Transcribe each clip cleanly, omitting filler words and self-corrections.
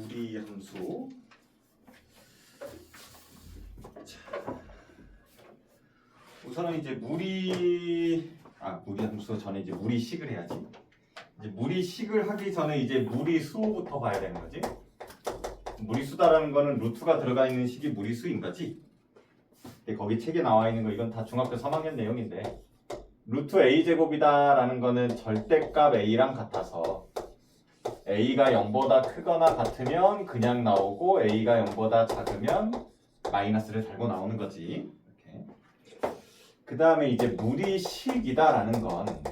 무리 함수. 자, 우선은 이제 무리 함수 전에 이제 무리식을 해야지. 이제 무리식을 하기 전에 이제 무리수부터 봐야 되는 거지. 무리수다라는 거는 루트가 들어가 있는 식이 무리수인 거지. 근데 거기 책에 나와 있는 거 이건 다 중학교 3학년 내용인데 루트 a제곱이다라는 거는 절대값 a랑 같아서 a가 0보다 크거나 같으면 그냥 나오고 a가 0보다 작으면 마이너스를 달고 나오는 거지. 이렇게. 그 다음에 이제 무리식이다라는 건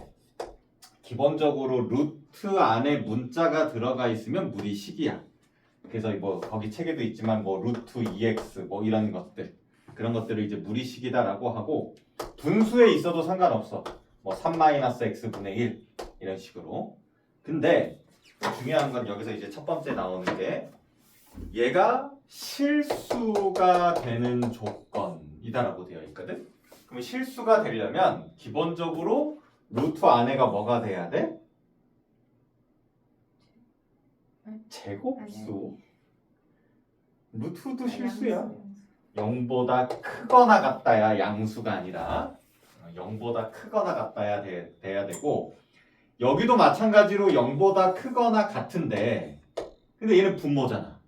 기본적으로 루트 안에 문자가 들어가 있으면 무리식이야. 그래서 뭐 거기 책에도 있지만 뭐 루트 2x 뭐 이런 것들 그런 것들을 이제 무리식이다라고 하고 분수에 있어도 상관없어. 뭐 3-x분의 1 이런 식으로. 근데 중요한 건 여기서 이제 첫 번째 나오는 게 얘가 실수가 되는 조건이다라고 되어 있거든. 그럼 실수가 되려면 기본적으로 루트 안에가 뭐가 돼야 돼? 제곱수. 루트도 실수야. 0보다 크거나 같다야 양수가 아니라 0보다 크거나 같다야 돼야 되고 여기도 마찬가지로 0보다 크거나 같은데 근데 얘는 분모잖아.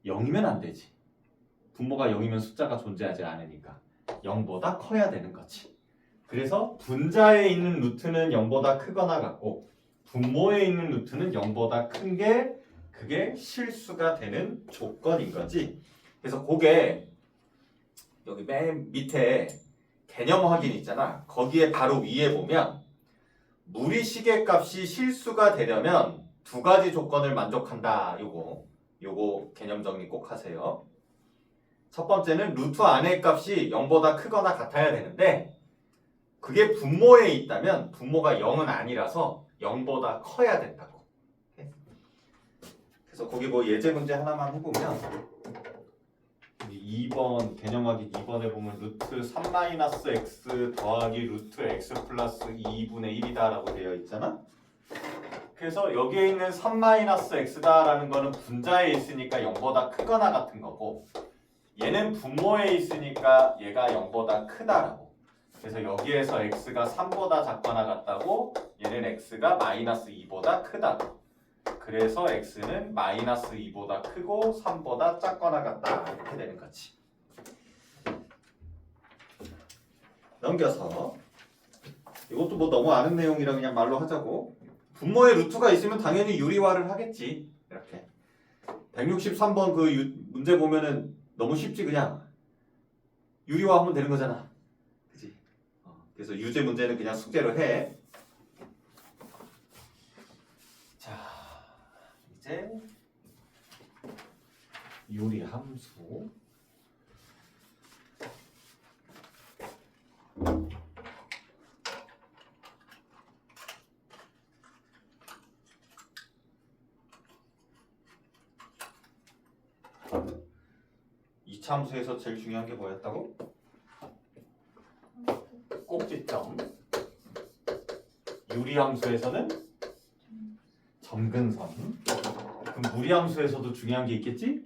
0이면 안 되지. 분모가 0이면 숫자가 존재하지 않으니까 0보다 커야 되는 거지. 그래서 분자에 있는 루트는 0보다 크거나 같고 분모에 있는 루트는 0보다 큰 게 그게 실수가 되는 조건인 거지. 그래서 그게 여기 맨 밑에 개념 확인 있잖아. 거기에 바로 위에 보면 무리식의 값이 실수가 되려면 두 가지 조건을 만족한다. 요거 개념 정리 꼭 하세요. 첫 번째는 루트 안의 값이 0보다 크거나 같아야 되는데 그게 분모에 있다면 분모가 0은 아니라서 0보다 커야 된다고. 그래서 거기 뭐 예제 문제 하나만 해보면 2번 개념 확인 2번에 보면 루트 3-x 더하기 루트 x 플러스 2분의 1이다 라고 되어 있잖아. 그래서 여기에 있는 3-x다 라는 거는 분자에 있으니까 0보다 크거나 같은 거고 얘는 분모에 있으니까 얘가 0보다 크다라고. 그래서 여기에서 x가 3보다 작거나 같다고 얘는 x가 마이너스 2보다 크다고. 그래서 x는 마이너스 2보다 크고 3보다 작거나 같다 이렇게 되는 거지. 넘겨서 이것도 뭐 너무 아는 내용이라 그냥 말로 하자고. 분모에 루트가 있으면 당연히 유리화를 하겠지. 이렇게 163번 그 문제 보면은 너무 쉽지. 그냥 유리화하면 되는 거잖아. 그치? 그래서 유제 문제는 그냥 숙제로 해. 자, 이제 유리함수. 이차함수에서 제일 중요한 게 뭐였다고? 꼭지점. 유리함수에서는 점근선. 그럼 무리함수에서도 중요한 게 있겠지?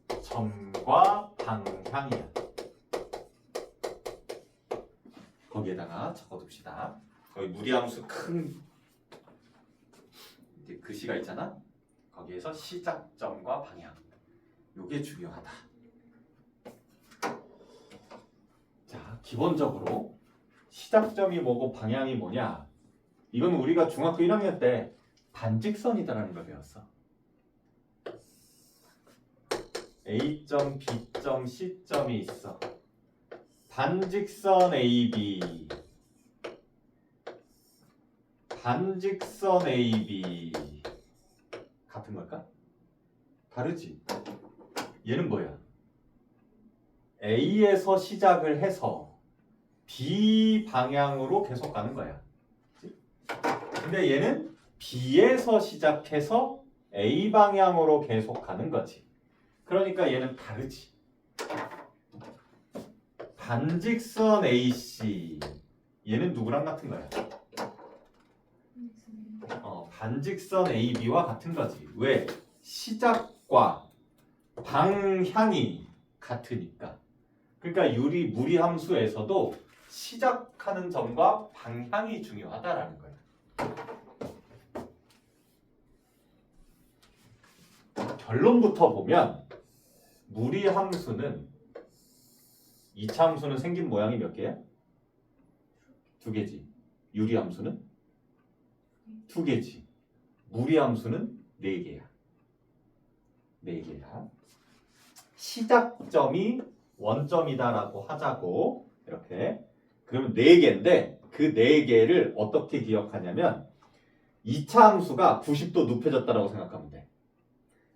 시작점과 방향이야. 거기에다가 적어둡시다. 거기 무리함수 큰 이제 글씨가 있잖아. 거기에서 시작점과 방향. 요게 중요하다. 자, 기본적으로 시작점이 뭐고 방향이 뭐냐? 이건 우리가 중학교 1학년 때 반직선이다라는 걸 배웠어. A점, B점, C점이 있어. 반직선 AB. 반직선 AB. 같은 걸까? 다르지? 얘는 뭐야? A에서 시작을 해서 B 방향으로 계속 가는 거야. 그치? 근데 얘는 B에서 시작해서 A 방향으로 계속 가는 거지. 그러니까 얘는 다르지. 반직선 AC 얘는 누구랑 같은 거야? 반직선 AB와 같은 거지. 왜? 시작과 방향이 같으니까. 그러니까 무리함수에서도 시작하는 점과 방향이 중요하다라는 거야. 결론부터 보면 무리함수는 2차 함수는 생긴 모양이 몇 개야? 2개지. 유리함수는 2개지. 무리함수는 4개야. 4개야. 시작점이 원점이다라고 하자고. 이렇게. 그러면 4개인데 그 4개를 어떻게 기억하냐면 2차 함수가 90도 눕혀졌다라고 생각하면 돼.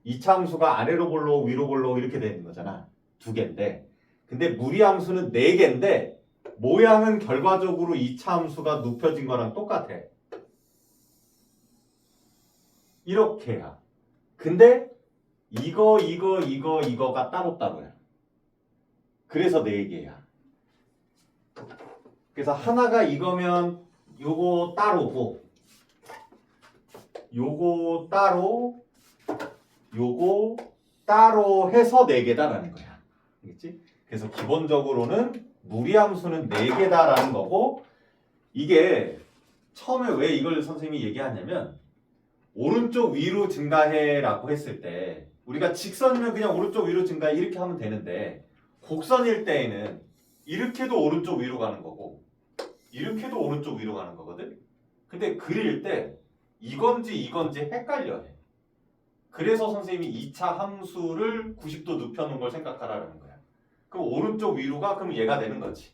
2차 함수가 아래로 볼록 위로 볼록 이렇게 되는 거잖아. 2개인데. 근데 무리함수는 4개인데 모양은 결과적으로 2차 함수가 눕혀진 거랑 똑같아. 이렇게야. 근데 이거가 따로따로야. 그래서 4개야. 그래서 하나가 이거면 요거 따로고 요거 따로 요거 따로 해서 4개다라는 거야. 알겠지? 그래서 기본적으로는 무리함수는 4개다라는 거고 이게 처음에 왜 이걸 선생님이 얘기하냐면 오른쪽 위로 증가해라고 했을 때 우리가 직선이면 그냥 오른쪽 위로 증가해 이렇게 하면 되는데 곡선일 때에는 이렇게도 오른쪽 위로 가는 거고 이렇게도 오른쪽 위로 가는 거거든. 근데 그릴 때 이건지 헷갈려 해. 그래서 선생님이 2차 함수를 90도 눕혀놓은 걸 생각하라는 거야. 그럼 오른쪽 위로가 그럼 얘가 되는 거지.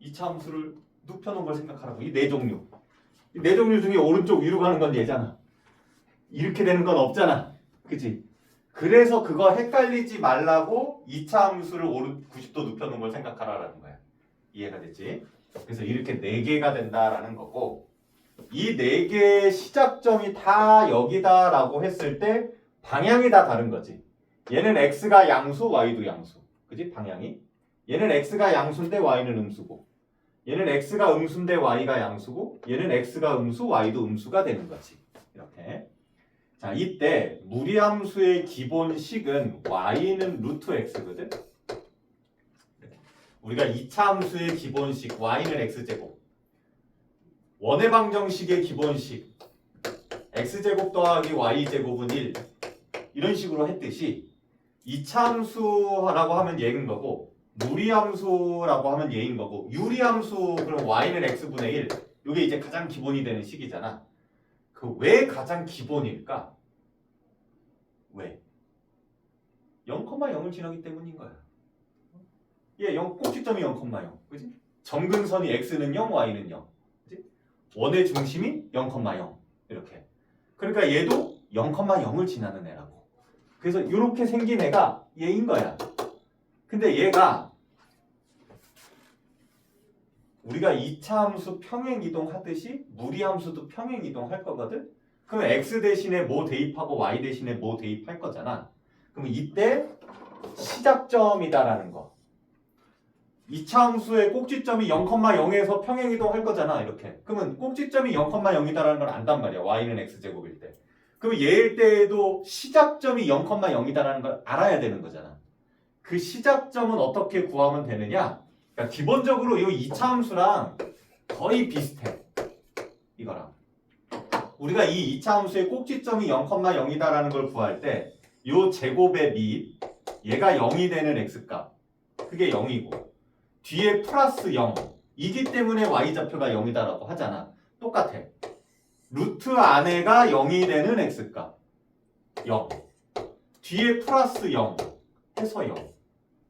2차 함수를 눕혀놓은 걸 생각하라고. 이 4종류. 이 4종류 중에 오른쪽 위로 가는 건 얘잖아. 이렇게 되는 건 없잖아. 그치? 그래서 그거 헷갈리지 말라고 2차 함수를 90도 눕혀놓은 걸 생각하라는 거야. 이해가 됐지? 그래서 이렇게 4개가 된다라는 거고 이 4개의 시작점이 다 여기다라고 했을 때 방향이 다 다른 거지. 얘는 x가 양수, y도 양수. 그지? 방향이. 얘는 x가 양수인데 y는 음수고 얘는 x가 음수인데 y가 양수고 얘는 x가 음수, y도 음수가 되는 거지. 이렇게. 자, 이때 무리함수의 기본식은 y는 루트 x거든. 우리가 2차 함수의 기본식 y는 x제곱 원의 방정식의 기본식 x제곱 더하기 y제곱은 1 이런 식으로 했듯이 2차 함수라고 하면 얘인 거고 무리함수라고 하면 얘인 거고 유리함수 그럼 y는 x분의 1 이게 이제 가장 기본이 되는 식이잖아. 그 왜 가장 기본일까? 왜? 0,0을 지나기 때문인 거야. 얘 꼭지점이 0,0 그지? 점근선이 x는 0, y는 0 그지? 원의 중심이 0,0 이렇게. 그러니까 얘도 0,0을 지나는 애라고. 그래서 이렇게 생긴 애가 얘인 거야. 근데 얘가 우리가 2차 함수 평행이동 하듯이 무리함수도 평행이동 할 거거든? 그럼 x 대신에 뭐 대입하고 y 대신에 뭐 대입할 거잖아. 그럼 이때 시작점이다라는 거. 2차 함수의 꼭지점이 0,0에서 평행이동 할 거잖아. 이렇게. 그러면 꼭지점이 0,0이다라는 걸 안단 말이야. y는 x제곱일 때. 그럼 얘일 때에도 시작점이 0,0이다라는 걸 알아야 되는 거잖아. 그 시작점은 어떻게 구하면 되느냐? 그러니까 기본적으로 이 2차 함수랑 거의 비슷해. 이거랑. 우리가 이 2차 함수의 꼭지점이 0,0이다라는 걸 구할 때 이 제곱의 밑 얘가 0이 되는 x값. 그게 0이고 뒤에 플러스 0 이기 때문에 y좌표가 0이다라고 하잖아. 똑같아. 루트 안에가 0이 되는 x값 0 뒤에 플러스 0 해서 0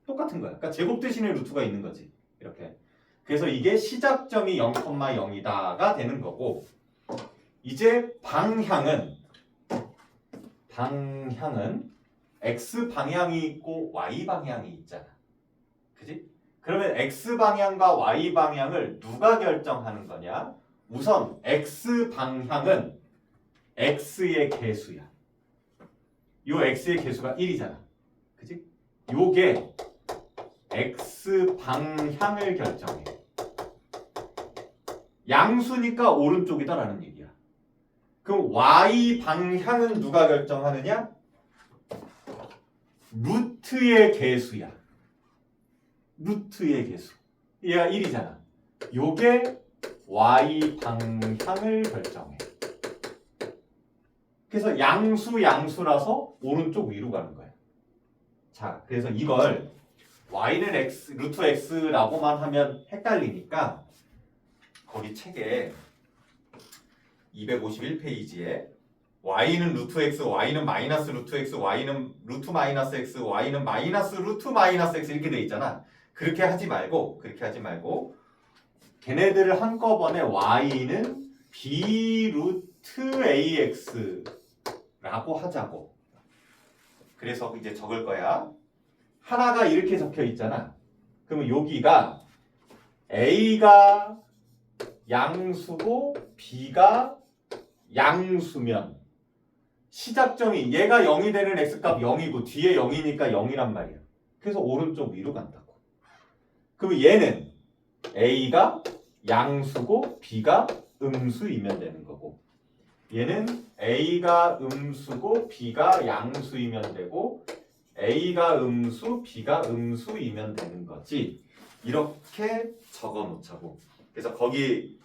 똑같은 거야. 그러니까 제곱 대신에 루트가 있는 거지. 이렇게. 그래서 이게 시작점이 0,0이다가 되는 거고 이제 방향은 x 방향이 있고 y 방향이 있잖아. 그지? 그러면 x 방향과 y 방향을 누가 결정하는 거냐? 우선 x 방향은 x의 개수야. 요 x의 개수가 1이잖아. 그지? 요게 x 방향을 결정해. 양수니까 오른쪽이다라는 얘기야. 그럼 y 방향은 누가 결정하느냐? 루트의 개수야. 루트의 개수. 얘가 1이잖아. 요게 y 방향을 결정해. 그래서 양수라서 오른쪽 위로 가는 거야. 자, 그래서 이걸 y는 x, 루트 x라고만 하면 헷갈리니까 거기 책에 251페이지에 y는 루트 x, y는 마이너스 루트 x, y는 루트 마이너스 x, y는 마이너스 루트 마이너스 x 이렇게 돼 있잖아. 그렇게 하지 말고 걔네들을 한꺼번에 y는 b 루트 ax라고 하자고. 그래서 이제 적을 거야. 하나가 이렇게 적혀 있잖아. 그러면 여기가 a가 양수고 b가 양수면 시작점이 얘가 0이 되는 x값 0이고 뒤에 0이니까 0이란 말이야. 그래서 오른쪽 위로 간다고. 그럼 얘는 a가 양수고 b가 음수이면 되는 거고, 얘는 a가 음수고 b가 양수이면 되고, a가 음수 b가 음수이면 되는 거지. 이렇게 적어 놓자고. 그래서 거기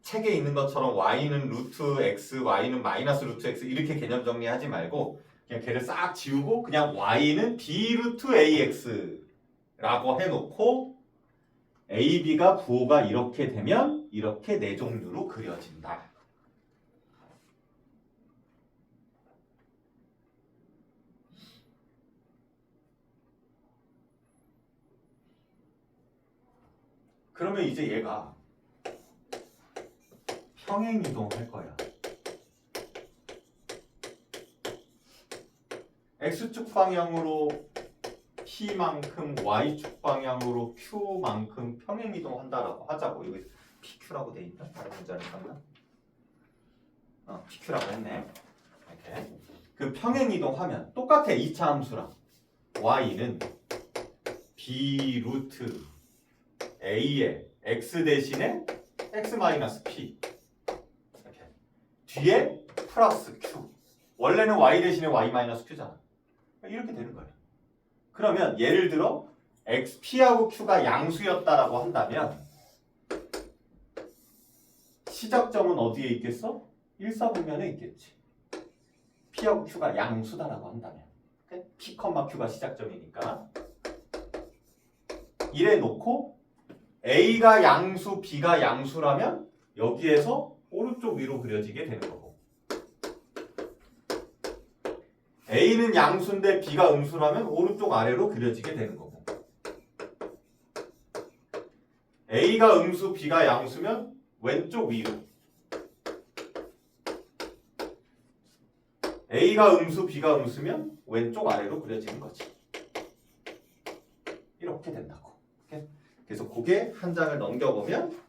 책에 있는 것처럼 y는 루트 x, y는 마이너스 루트 x 이렇게 개념 정리하지 말고 그냥 걔를 싹 지우고 그냥 y는 b 루트 ax라고 해놓고 a, b가 부호가 이렇게 되면 이렇게 네 종류로 그려진다. 그러면 이제 얘가 평행이동할 거야. x축 방향으로 p만큼 y축 방향으로 q만큼 평행이동한다라고 하자고. 여기 pq라고 돼 있나? 다른 문자를 썼나? pq라고 했네. 이렇게. 그 평행이동하면 똑같아. 2차 함수랑 y는 b 루트 a의 x 대신에 x 마이너스 p 이렇게. 뒤에 플러스 q. 원래는 y 대신에 y 마이너스 q잖아. 이렇게 되는 거예요. 그러면 예를 들어 x, p하고 q가 양수였다라고 한다면 시작점은 어디에 있겠어? 1사분면에 있겠지. p하고 q가 양수다라고 한다면 p, q가 시작점이니까 이래 놓고 a가 양수, b가 양수라면 여기에서 오른쪽 위로 그려지게 되는 거고, a는 양수인데 b가 음수라면 오른쪽 아래로 그려지게 되는 거고, a가 음수, b가 양수면 왼쪽 위로, a가 음수, b가 음수면 왼쪽 아래로 그려지는 거지. 이렇게 된다고. 그래서 그게 한 장을 넘겨보면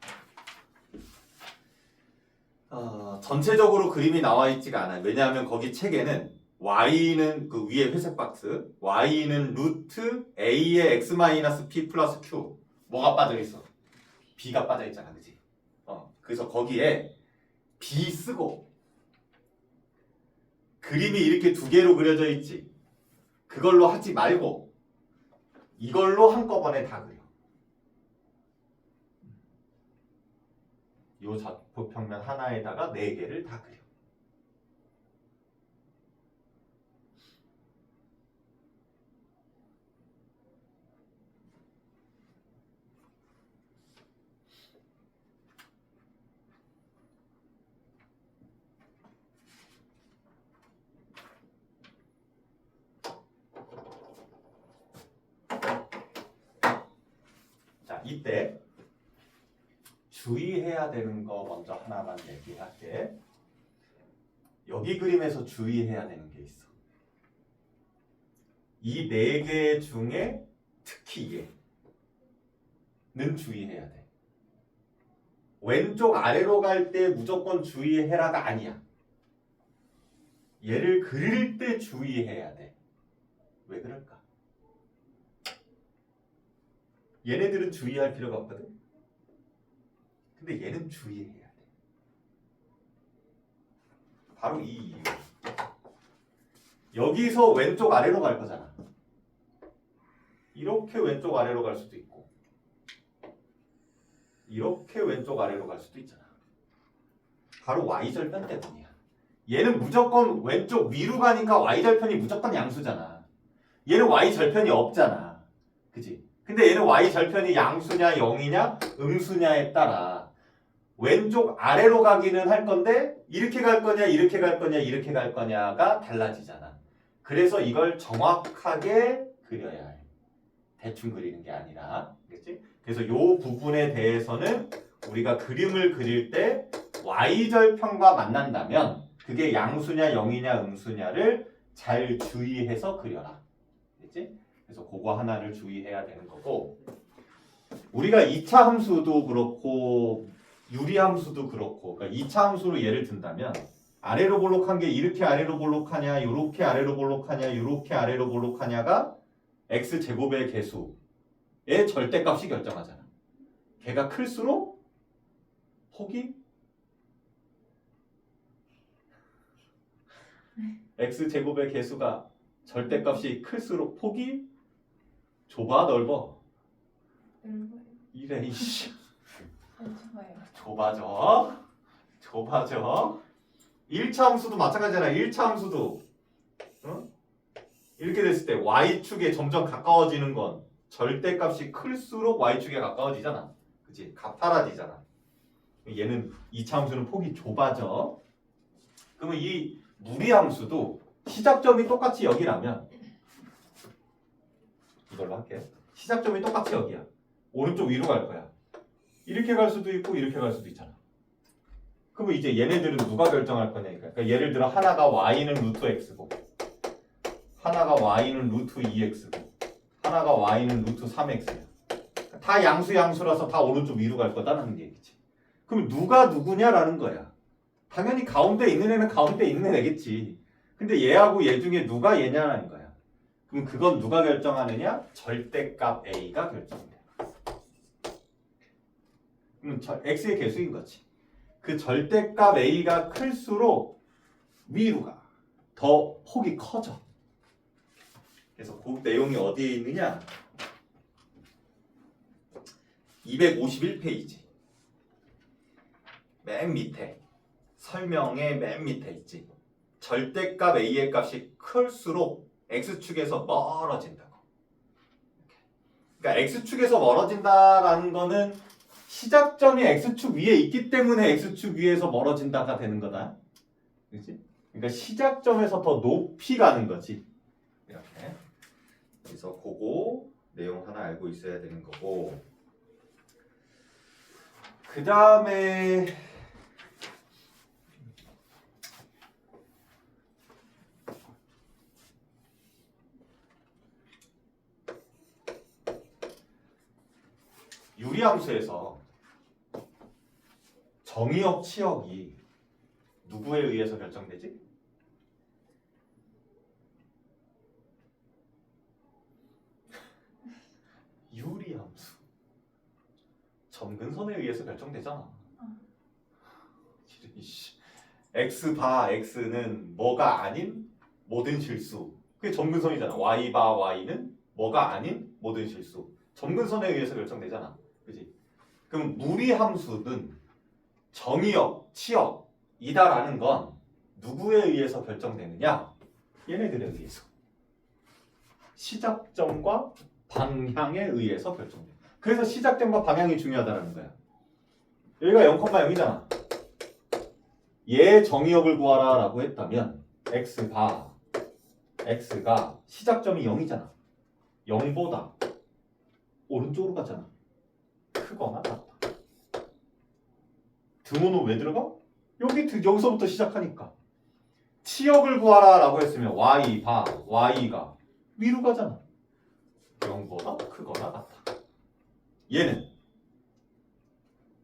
전체적으로 그림이 나와 있지가 않아요. 왜냐하면 거기 책에는 y는 그 위에 회색 박스, y는 루트 a의 x-p 플러스 q 뭐가 빠져 있어? b가 빠져 있잖아, 그지? 그래서 거기에 b 쓰고 그림이 이렇게 두 개로 그려져 있지. 그걸로 하지 말고 이걸로 한꺼번에 다 그려. 요 좌표평면 하나에다가 네 개를 다 그려. 자, 이때 주의해야 되는 거 먼저 하나만 얘기할게. 여기 그림에서 주의해야 되는 게 있어. 이 네 개 중에 특히 얘는 주의해야 돼. 왼쪽 아래로 갈 때 무조건 주의해라가 아니야. 얘를 그릴 때 주의해야 돼. 왜 그럴까? 얘네들은 주의할 필요가 없거든. 근데 얘는 주의해야 돼. 바로 이 이유. 여기서 왼쪽 아래로 갈 거잖아. 이렇게 왼쪽 아래로 갈 수도 있고 이렇게 왼쪽 아래로 갈 수도 있잖아. 바로 y절편 때문이야. 얘는 무조건 왼쪽 위로 가니까 y절편이 무조건 양수잖아. 얘는 y절편이 없잖아. 그치? 근데 얘는 y절편이 양수냐 0이냐 음수냐에 따라 왼쪽 아래로 가기는 할 건데 이렇게 갈 거냐 이렇게 갈 거냐 이렇게 갈 거냐가 달라지잖아. 그래서 이걸 정확하게 그려야 해. 대충 그리는 게 아니라. 그치? 그래서 이 부분에 대해서는 우리가 그림을 그릴 때 y절편과 만난다면 그게 양수냐 0이냐 음수냐를 잘 주의해서 그려라. 그치? 그래서 그거 하나를 주의해야 되는 거고 우리가 2차 함수도 그렇고 유리함수도 그렇고 그러니까 2차 함수로 예를 든다면 아래로 볼록한 게 이렇게 아래로 볼록하냐 이렇게 아래로 볼록하냐 이렇게 아래로 볼록하냐가 x제곱의 개수의 절대값이 결정하잖아. 걔가 클수록 폭이 x제곱의 개수가 절대값이 클수록 폭이 좁아 넓어? 넓어요. 이래 이씨 좁아요. 좁아져 1차 함수도 마찬가지잖아. 1차 함수도 어? 이렇게 됐을 때 y축에 점점 가까워지는 건 절대값이 클수록 y축에 가까워지잖아. 그치? 가파라지잖아. 얘는 2차 함수는 폭이 좁아져. 그러면 이 무리함수도 시작점이 똑같이 여기라면 이걸로 할게요. 시작점이 똑같이 여기야. 오른쪽 위로 갈 거야. 이렇게 갈 수도 있고 이렇게 갈 수도 있잖아. 그러면 이제 얘네들은 누가 결정할 거냐니까. 그러니까 예를 들어 하나가 y는 루트 x고 하나가 y는 루트 2x고 하나가 y는 루트 3x야. 다 양수라서 다 오른쪽 위로 갈 거다라는 얘기지. 그럼 누가 누구냐라는 거야. 당연히 가운데 있는 애는 가운데 있는 애겠지. 근데 얘하고 얘 중에 누가 얘냐라는 거야. 그럼 그건 누가 결정하느냐? 절대값 a가 결정돼. 그럼 x의 개수인 거지. 그 절대값 a가 클수록 위로 가. 더 폭이 커져. 그래서 그 내용이 어디에 있느냐? 251페이지. 맨 밑에. 설명의 맨 밑에 있지. 절대값 a의 값이 클수록 x축에서 멀어진다고. 그러니까 x축에서 멀어진다라는 거는 시작점이 x축 위에 있기 때문에 x축 위에서 멀어진다가 되는 거다. 그렇지? 그러니까 시작점에서 더 높이 가는 거지. 이렇게. 그래서 그거 내용 하나 알고 있어야 되는 거고. 그 다음에 유리함수에서 정의역 치역이 누구에 의해서 결정되지? 유리함수. 점근선에 의해서 결정되잖아. x바 x는 뭐가 아닌 모든 실수. 그게 점근선이잖아. y바 y는 뭐가 아닌 모든 실수. 점근선에 의해서 결정되잖아. 그지? 그럼 무리함수는 정의역, 치역이다라는 건 누구에 의해서 결정되느냐? 얘네들에 의해서. 시작점과 방향에 의해서 결정돼. 그래서 시작점과 방향이 중요하다는 거야. 여기가 0,0이잖아. 얘 정의역을 구하라 라고 했다면 x가 시작점이 0이잖아. 0보다 오른쪽으로 가잖아. 크거나 같다. 등호는 왜 들어가? 여기서부터 시작하니까. 치역을 구하라 라고 했으면 y가 위로 가잖아. 0보다 크거나 같다. 얘는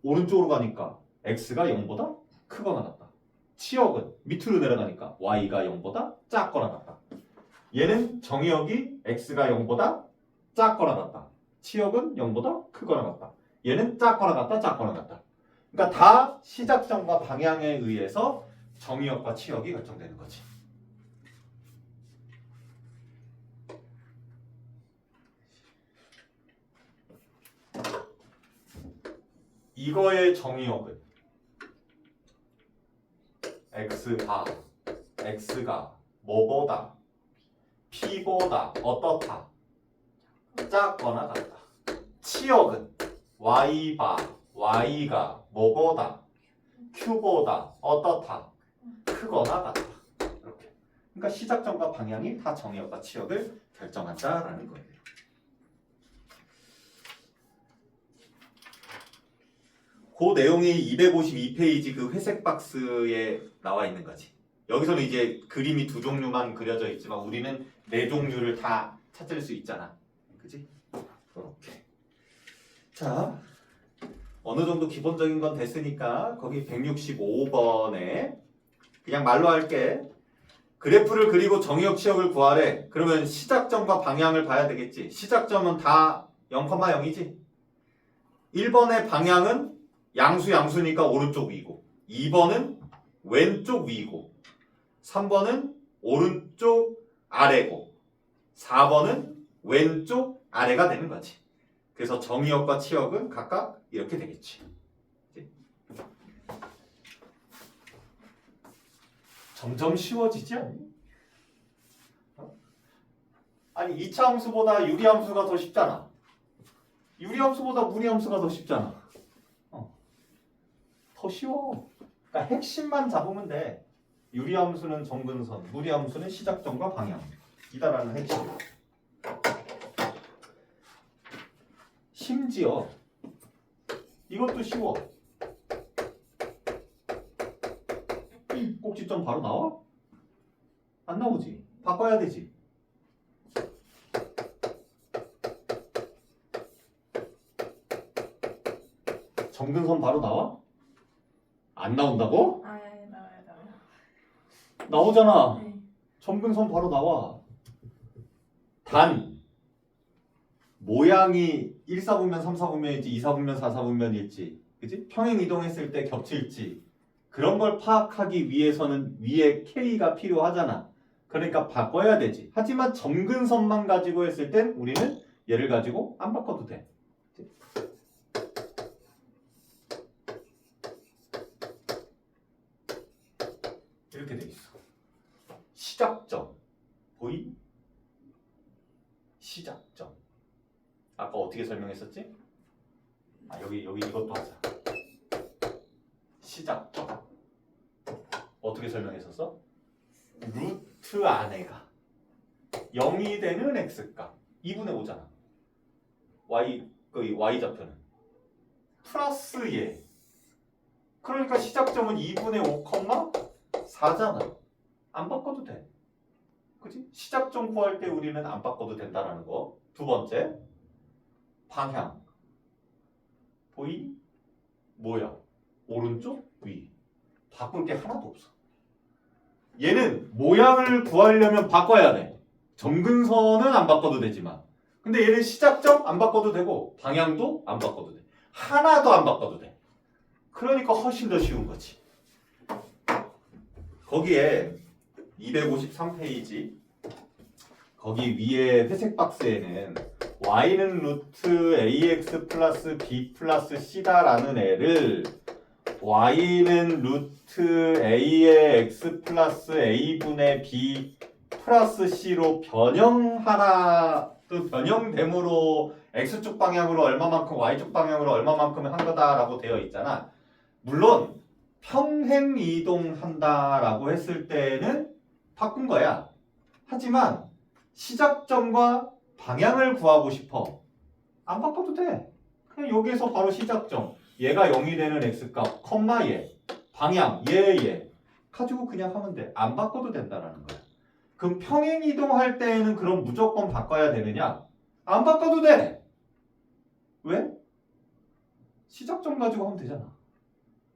오른쪽으로 가니까 x가 0보다 크거나 같다. 치역은 밑으로 내려가니까 y가 0보다 작거나 같다. 얘는 정의역이 x가 0보다 작거나 같다. 치역은 0보다 크거나 같다. 얘는 작거나 같다, 작거나 같다. 그러니까 다 시작점과 방향에 의해서 정의역과 치역이 결정되는 거지. 이거의 정의역은 x가 뭐보다 p보다 어떻다 작거나 같다. 치역은 y가 뭐보다 q보다 어떻다 크거나 같다. 이렇게. 그러니까 시작점과 방향이 다 정의역과 치역을 결정한다라는 거예요. 그 내용이 252페이지 그 회색 박스에 나와 있는 거지. 여기서는 이제 그림이 두 종류만 그려져 있지만 우리는 네 종류를 다 찾을 수 있잖아. 그지? 이렇게. 자, 어느 정도 기본적인 건 됐으니까 거기 165번에 그냥 말로 할게. 그래프를 그리고 정의역 치역을 구하래. 그러면 시작점과 방향을 봐야 되겠지. 시작점은 다 0,0이지. 1번의 방향은 양수니까 오른쪽 위고 2번은 왼쪽 위고 3번은 오른쪽 아래고 4번은 왼쪽 아래가 되는 거지. 그래서 정의역과 치역은 각각 이렇게 되겠지. 점점 쉬워지지 않니? 아니 2차 함수보다 유리함수가 더 쉽잖아. 유리함수보다 무리함수가 더 쉽잖아. 더 쉬워. 그러니까 핵심만 잡으면 돼. 유리함수는 정근선, 무리함수는 시작점과 방향이다라는 핵심. 심지어 이것도 쉬워. 꼭지점 바로 나와? 안 나오지. 바꿔야 되지. 정근선 바로 나와? 안 나온다고? 나와요. 나오잖아. 네. 점근선 바로 나와. 단 모양이 1사분면 3사분면일지 2사분면 4사분면일지 그치? 평행 이동했을 때 겹칠지 그런 걸 파악하기 위해서는 위에 K가 필요하잖아. 그러니까 바꿔야 되지. 하지만 점근선만 가지고 했을 땐 우리는 얘를 가지고 안 바꿔도 돼. 이렇게 돼 있어. 시작점 보이? 시작점. 아까 어떻게 설명했었지? 여기 이것도 하자. 시작점. 어떻게 설명했었어? 루트 안에가 0이 되는 x값 2분의 5잖아. 그 y좌표는 플러스 얘. 그러니까 시작점은 2분의 5, 4잖아. 안 바꿔도 돼. 그치? 시작점 구할 때 우리는 안 바꿔도 된다라는 거. 두 번째, 방향. 보이? 뭐야? 오른쪽? 위. 바꿀 게 하나도 없어. 얘는 모양을 구하려면 바꿔야 돼. 점근선은 안 바꿔도 되지만. 근데 얘는 시작점 안 바꿔도 되고 방향도 안 바꿔도 돼. 하나도 안 바꿔도 돼. 그러니까 훨씬 더 쉬운 거지. 거기에 253페이지 거기 위에 회색 박스에는 y는 루트 ax 플러스 b 플러스 c다라는 애를 y는 루트 a의 x 플러스 a분의 b 플러스 c로 변형하라. 또 변형됨으로 x축 방향으로 얼마만큼 y축 방향으로 얼마만큼 한 거다라고 되어 있잖아. 물론 평행 이동한다라고 했을 때는 바꾼 거야. 하지만 시작점과 방향을 구하고 싶어. 안 바꿔도 돼. 그냥 여기에서 바로 시작점. 얘가 0이 되는 x값, 컴마 얘. 방향, 얘. 가지고 그냥 하면 돼. 안 바꿔도 된다라는 거야. 그럼 평행 이동할 때에는 그럼 무조건 바꿔야 되느냐? 안 바꿔도 돼. 왜? 시작점 가지고 하면 되잖아.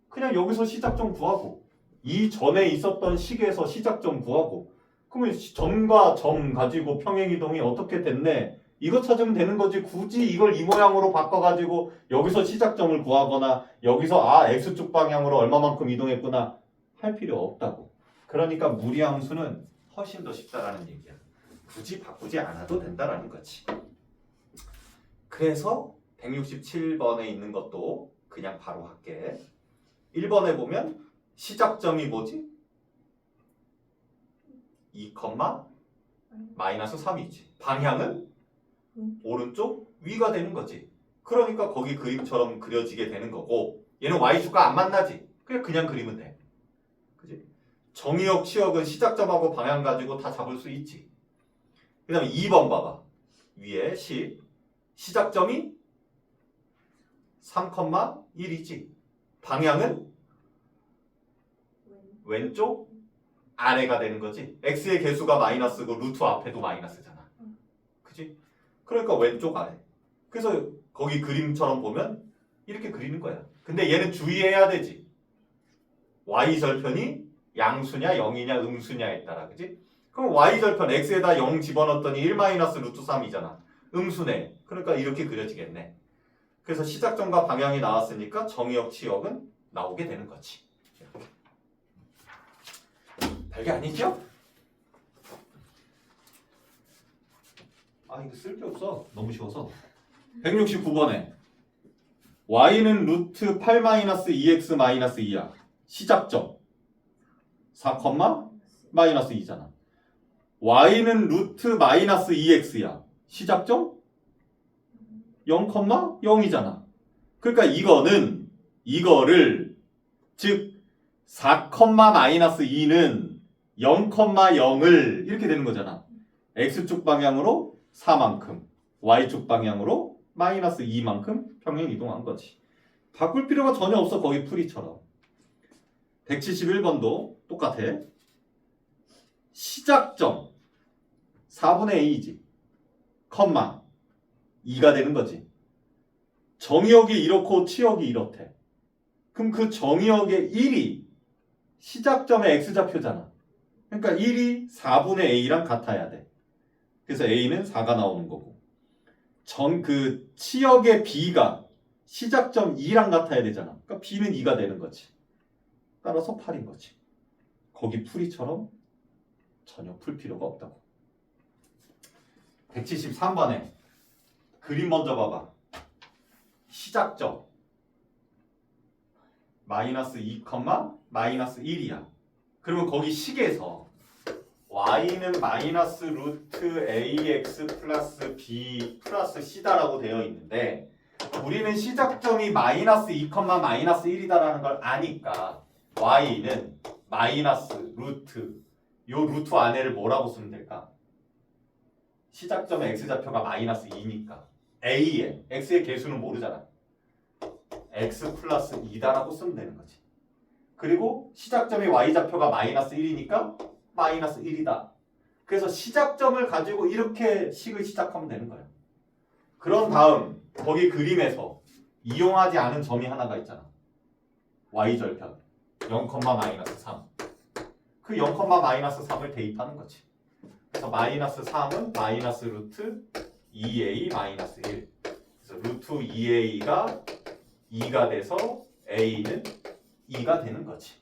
그냥 여기서 시작점 구하고 이 전에 있었던 식에서 시작점 구하고 그러면 점과 점 가지고 평행이동이 어떻게 됐네 이거 찾으면 되는 거지. 굳이 이걸 이 모양으로 바꿔가지고 여기서 시작점을 구하거나 여기서 x축 방향으로 얼마만큼 이동했구나 할 필요 없다고. 그러니까 무리함수는 훨씬 더 쉽다라는 얘기야. 굳이 바꾸지 않아도 된다라는 거지. 그래서 167번에 있는 것도 그냥 바로 할게. 1번에 보면 시작점이 뭐지? 2, 마이너스 3이지. 방향은 오른쪽 위가 되는 거지. 그러니까 거기 그림처럼 그려지게 되는 거고, 얘는 y축과 안 만나지. 그냥 그리면 돼. 그지? 정의역, 치역은 시작점하고 방향 가지고 다 잡을 수 있지. 그 다음에 2번 봐봐. 위에 시작점이 3,1이지. 방향은 왼쪽 아래가 되는 거지. x의 개수가 마이너스고 루트 앞에도 마이너스잖아. 그지? 그러니까 왼쪽 아래. 그래서 거기 그림처럼 보면 이렇게 그리는 거야. 근데 얘는 주의해야 되지. y절편이 양수냐 0이냐 음수냐에 따라. 그지? 그럼 y절편 x에다 0 집어넣었더니 1 마이너스 루트 3이잖아. 음수네. 그러니까 이렇게 그려지겠네. 그래서 시작점과 방향이 나왔으니까 정의역, 치역은 나오게 되는 거지. 이렇게. 별게 아니죠? 아 이거 쓸데없어. 너무 쉬워서. 169번에 y는 루트 8 마이너스 2x 마이너스 2야. 시작점 4, 마이너스 2잖아. y는 루트 마이너스 2x야. 시작점 0, 0이잖아. 그러니까 이거를 즉 4, 마이너스 2는 0, 0을 이렇게 되는 거잖아. x축 방향으로 4만큼, y축 방향으로 마이너스 2만큼 평행 이동한 거지. 바꿀 필요가 전혀 없어. 거기 풀이처럼. 171번도 똑같아. 시작점 4분의 a이지. 2가 되는 거지. 정의역이 이렇고 치역이 이렇대. 그럼 그 정의역의 1이 시작점의 x좌표잖아. 그러니까 1이 4분의 a랑 같아야 돼. 그래서 a는 4가 나오는 거고. 그 치역의 b가 시작점 2랑 같아야 되잖아. 그러니까 b는 2가 되는 거지. 따라서 8인 거지. 거기 풀이처럼 전혀 풀 필요가 없다고. 173번에 그림 먼저 봐봐. 시작점 마이너스 2, 마이너스 1이야. 그러면 거기 식에서 y는 마이너스 루트 ax 플러스 b 플러스 c다라고 되어 있는데 우리는 시작점이 마이너스 2, 마이너스 1이다라는 걸 아니까 y는 마이너스 루트 요 루트 안에를 뭐라고 쓰면 될까? 시작점의 x좌표가 마이너스 2니까 a의 x의 개수는 모르잖아. x 플러스 2다라고 쓰면 되는 거지. 그리고 시작점의 y좌표가 마이너스 1이니까 마이너스 1이다. 그래서 시작점을 가지고 이렇게 식을 시작하면 되는 거야. 그런 다음 거기 그림에서 이용하지 않은 점이 하나가 있잖아. y절편 0, 마이너스 3. 그 0, 마이너스 3을 대입하는 거지. 그래서 마이너스 3은 마이너스 루트 2a 마이너스 1. 그래서 루트 2a가 2가 돼서 a는 2가 되는 거지.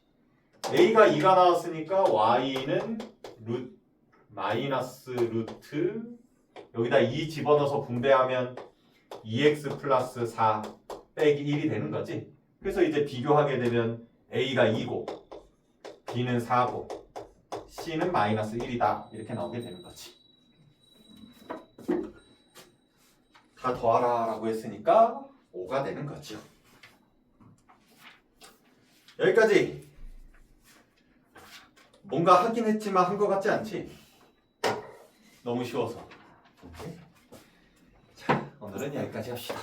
a가 2가 나왔으니까 y는 마이너스 루트 여기다 2 집어넣어서 분배하면 2x 플러스 4 빼기 1이 되는 거지. 그래서 이제 비교하게 되면 a가 2고 b는 4고 c는 마이너스 1이다. 이렇게 나오게 되는 거지. 다 더하라 라고 했으니까 5가 되는 거죠. 여기까지. 뭔가 하긴 했지만 한 것 같지 않지? 너무 쉬워서. 자, 오늘은 여기까지 합시다.